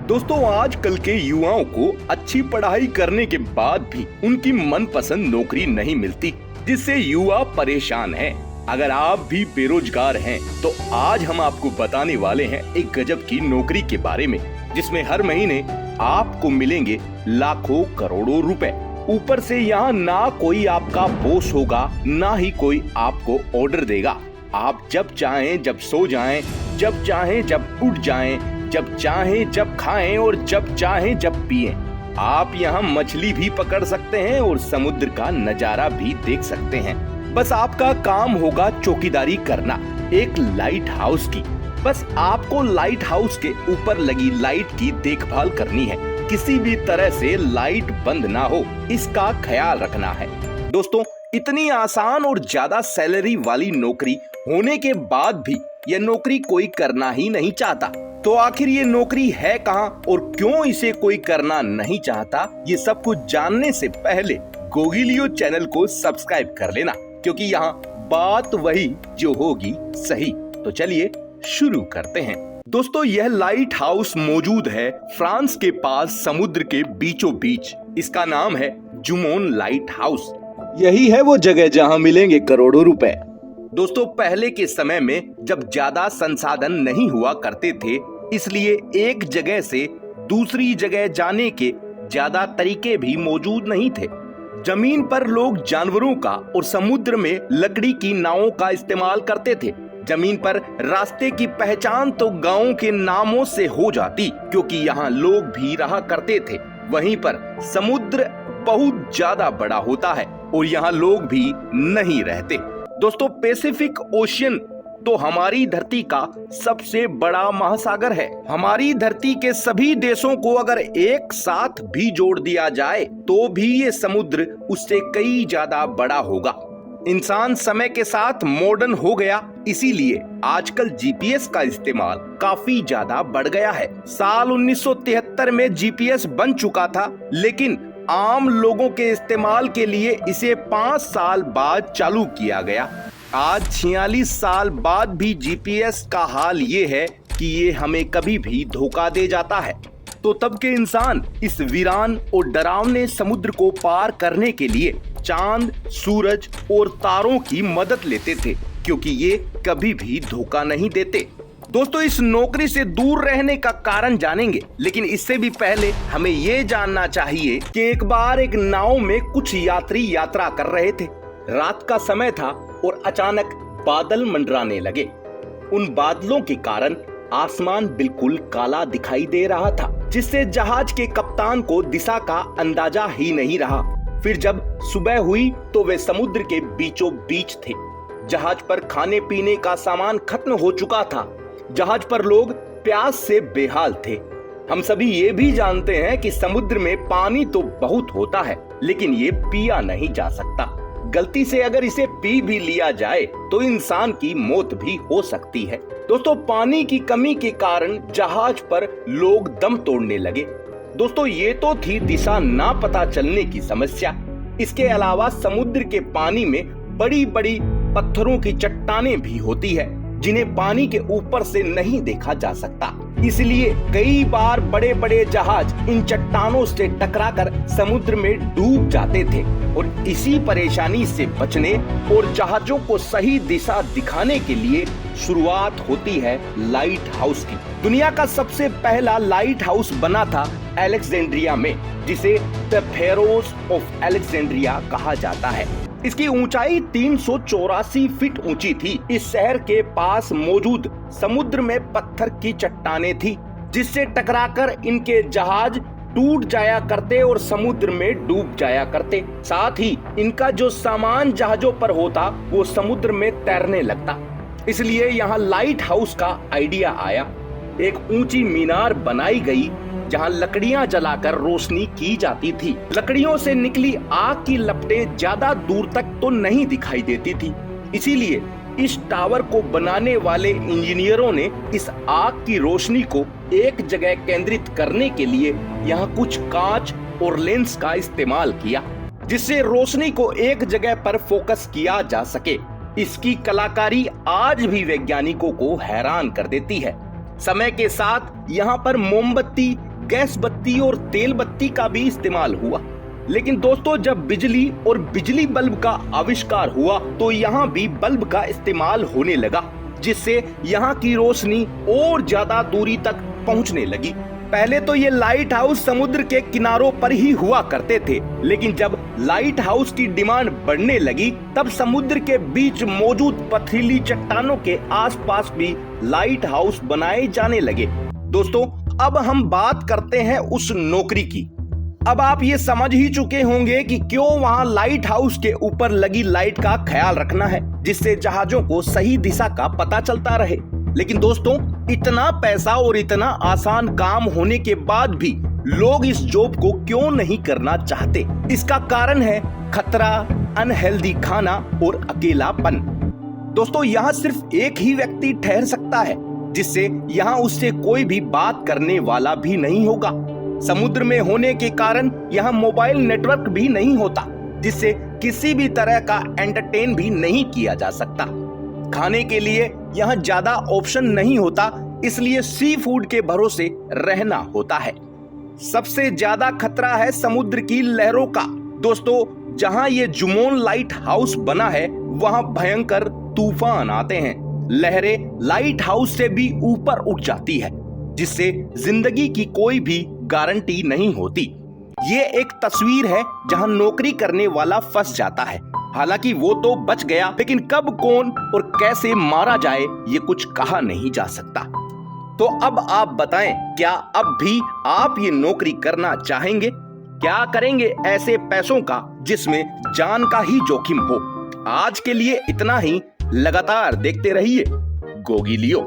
दोस्तों आजकल के युवाओं को अच्छी पढ़ाई करने के बाद भी उनकी मनपसंद नौकरी नहीं मिलती, जिससे युवा परेशान हैं। अगर आप भी बेरोजगार हैं तो आज हम आपको बताने वाले हैं एक गजब की नौकरी के बारे में, जिसमें हर महीने आपको मिलेंगे लाखों करोड़ों रुपए। ऊपर से यहाँ ना कोई आपका बॉस होगा, ना ही कोई आपको ऑर्डर देगा। आप जब चाहें जब सो जाएं, जब चाहें जब उठ जाएं, जब चाहें जब खाएं और जब चाहें जब पिएं। आप यहाँ मछली भी पकड़ सकते हैं और समुद्र का नजारा भी देख सकते हैं। बस आपका काम होगा चौकीदारी करना एक लाइट हाउस की। बस आपको लाइट हाउस के ऊपर लगी लाइट की देखभाल करनी है। किसी भी तरह से लाइट बंद ना हो, इसका ख्याल रखना है। दोस्तों इतनी आसान और ज्यादा सैलरी वाली नौकरी होने के बाद भी यह नौकरी कोई करना ही नहीं चाहता। तो आखिर ये नौकरी है कहाँ और क्यों इसे कोई करना नहीं चाहता, ये सब कुछ जानने से पहले गोगिलियो चैनल को सब्सक्राइब कर लेना, क्योंकि यहाँ बात वही जो होगी सही। तो चलिए शुरू करते हैं। दोस्तों यह लाइट हाउस मौजूद है फ्रांस के पास समुद्र के बीचों बीच। इसका नाम है जुमोन लाइट हाउस। यही है वो जगह जहाँ मिलेंगे करोड़ों रुपए। दोस्तों पहले के समय में जब ज्यादा संसाधन नहीं हुआ करते थे, इसलिए एक जगह से दूसरी जगह जाने के ज्यादा तरीके भी मौजूद नहीं थे। जमीन पर लोग जानवरों का और समुद्र में लकड़ी की नावों का इस्तेमाल करते थे। जमीन पर रास्ते की पहचान तो गांवों के नामों से हो जाती, क्योंकि यहाँ लोग भी रहा करते थे। वहीं पर समुद्र बहुत ज्यादा बड़ा होता है और यहाँ लोग भी नहीं रहते। दोस्तों पैसिफिक ओशियन तो हमारी धरती का सबसे बड़ा महासागर है। हमारी धरती के सभी देशों को अगर एक साथ भी जोड़ दिया जाए तो भी ये समुद्र उससे कई ज्यादा बड़ा होगा। इंसान समय के साथ मॉडर्न हो गया, इसीलिए आजकल जीपीएस का इस्तेमाल काफी ज्यादा बढ़ गया है। साल 1973 में जीपीएस बन चुका था, लेकिन आम लोगों के इस्तेमाल के लिए इसे 5 साल बाद चालू किया गया। आज 46 साल बाद भी जीपीएस का हाल ये है कि ये हमें कभी भी धोखा दे जाता है। तो तब के इंसान इस वीरान और डरावने समुद्र को पार करने के लिए चांद, सूरज और तारों की मदद लेते थे, क्योंकि ये कभी भी धोखा नहीं देते। दोस्तों इस नौकरी से दूर रहने का कारण जानेंगे, लेकिन इससे भी पहले हमें ये जानना चाहिए कि एक बार एक नाव में कुछ यात्री यात्रा कर रहे थे। रात का समय था और अचानक बादल मंडराने लगे। उन बादलों के कारण आसमान बिल्कुल काला दिखाई दे रहा था, जिससे जहाज के कप्तान को दिशा का अंदाजा ही नहीं रहा। फिर जब सुबह हुई तो वे समुद्र के बीचों बीच थे। जहाज पर खाने पीने का सामान खत्म हो चुका था। जहाज पर लोग प्यास से बेहाल थे। हम सभी ये भी जानते हैं कि समुद्र में पानी तो बहुत होता है, लेकिन ये पिया नहीं जा सकता। गलती से अगर इसे पी भी लिया जाए तो इंसान की मौत भी हो सकती है। दोस्तों पानी की कमी के कारण जहाज पर लोग दम तोड़ने लगे। दोस्तों ये तो थी दिशा ना पता चलने की समस्या। इसके अलावा समुद्र के पानी में बड़ी बड़ी पत्थरों की चट्टानें भी होती है, जिन्हें पानी के ऊपर से नहीं देखा जा सकता। इसलिए कई बार बड़े बड़े जहाज इन चट्टानों से टकराकर समुद्र में डूब जाते थे। और इसी परेशानी से बचने और जहाजों को सही दिशा दिखाने के लिए शुरुआत होती है लाइट हाउस की। दुनिया का सबसे पहला लाइट हाउस बना था अलेक्जेंड्रिया में, जिसे द फेरोज ऑफ अलेक्जेंड्रिया कहा जाता है। इसकी ऊंचाई 384 फीट ऊंची थी। इस शहर के पास मौजूद समुद्र में पत्थर की चट्टानें थी, जिससे टकराकर इनके जहाज टूट जाया करते और समुद्र में डूब जाया करते। साथ ही इनका जो सामान जहाजों पर होता वो समुद्र में तैरने लगता। इसलिए यहाँ लाइट हाउस का आइडिया आया। एक ऊंची मीनार बनाई गई, जहां लकड़ियां जलाकर रोशनी की जाती थी। लकड़ियों से निकली आग की लपटें ज्यादा दूर तक तो नहीं दिखाई देती थी, इसीलिए इस टावर को बनाने वाले इंजीनियरों ने इस आग की रोशनी को एक जगह केंद्रित करने के लिए यहाँ कुछ कांच और लेंस का इस्तेमाल किया, जिससे रोशनी को एक जगह पर फोकस किया जा सके। इसकी कलाकारी आज भी वैज्ञानिकों को हैरान कर देती है। समय के साथ यहाँ पर मोमबत्ती, गैस बत्ती और तेल बत्ती का भी इस्तेमाल हुआ। लेकिन दोस्तों, जब बिजली और बिजली बल्ब का आविष्कार हुआ तो यहाँ भी बल्ब का इस्तेमाल होने लगा, जिससे यहाँ की रोशनी और ज्यादा दूरी तक पहुँचने लगी। पहले तो ये लाइट हाउस समुद्र के किनारों पर ही हुआ करते थे, लेकिन जब लाइट हाउस की डिमांड बढ़ने लगी तब समुद्र के बीच मौजूद पथरीली चट्टानों के आसपास भी लाइट हाउस बनाए जाने लगे। दोस्तों, अब हम बात करते हैं उस नौकरी की। अब आप ये समझ ही चुके होंगे कि क्यों वहां लाइट हाउस के ऊपर लगी लाइट का ख्याल रखना है, जिससे जहाजों को सही दिशा का पता चलता रहे। लेकिन दोस्तों, इतना पैसा और इतना आसान काम होने के बाद भी लोग इस जॉब को क्यों नहीं करना चाहते? इसका कारण है खतरा, अनहेल्दी खाना और अकेलापन। दोस्तों, यहाँ सिर्फ एक ही व्यक्ति ठहर सकता है, जिससे यहाँ उससे कोई भी बात करने वाला भी नहीं होगा। समुद्र में होने के कारण यहाँ मोबाइल नेटवर्क भी नहीं होता, जिससे किसी भी तरह का एंटरटेन भी नहीं किया जा सकता। खाने के लिए यहाँ ज्यादा ऑप्शन नहीं होता, इसलिए सी फूड के भरोसे रहना होता है। सबसे ज्यादा खतरा है समुद्र की लहरों का। दोस्तों, जहाँ ये जुमोन लाइट हाउस बना है वहाँ भयंकर तूफान आते हैं। लहरें लाइट हाउस से भी ऊपर उठ जाती है, जिससे जिंदगी की कोई भी गारंटी नहीं होती। ये एक तस्वीर है जहां नौकरी करने वाला फंस जाता है। हालांकि वो तो बच गया, लेकिन कब, कौन और कैसे मारा जाए ये कुछ कहा नहीं जा सकता। तो अब आप बताएं, क्या अब भी आप ये नौकरी करना चाहेंगे? क्या करेंगे ऐसे पैसों का जिसमें जान का ही जोखिम हो? आज के लिए इतना ही। लगातार देखते रहिए गोगी लियो।